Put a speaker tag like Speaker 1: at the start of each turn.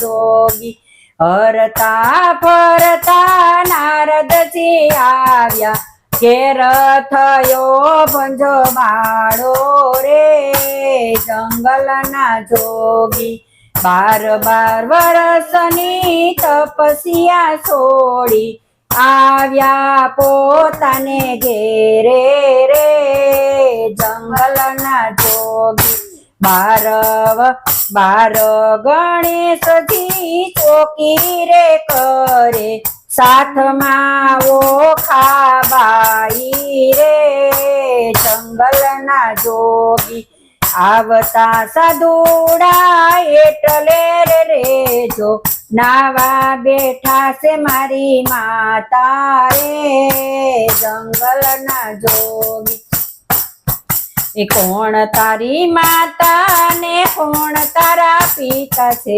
Speaker 1: જોગી હરતા ફરતા નારદજી આવ્યા ઘેર થયો ભંજો બાળો રે જંગલના જોગી 12 વર્ષની તપસ્યા છોડી આવ્યા પોતાને ઘેરે રે જંગલના જોગી 12 ગણેશજી ચોકી રે કરે સાથમાં ઓખાબાઈ રે જંગલના જોગી આવતા સાધુડા એટલે રેજો નાવા બેઠા છે મારી માતા રે જંગલના જોગી એ કોણ તારી માતા ને કોણ તારા પિતા છે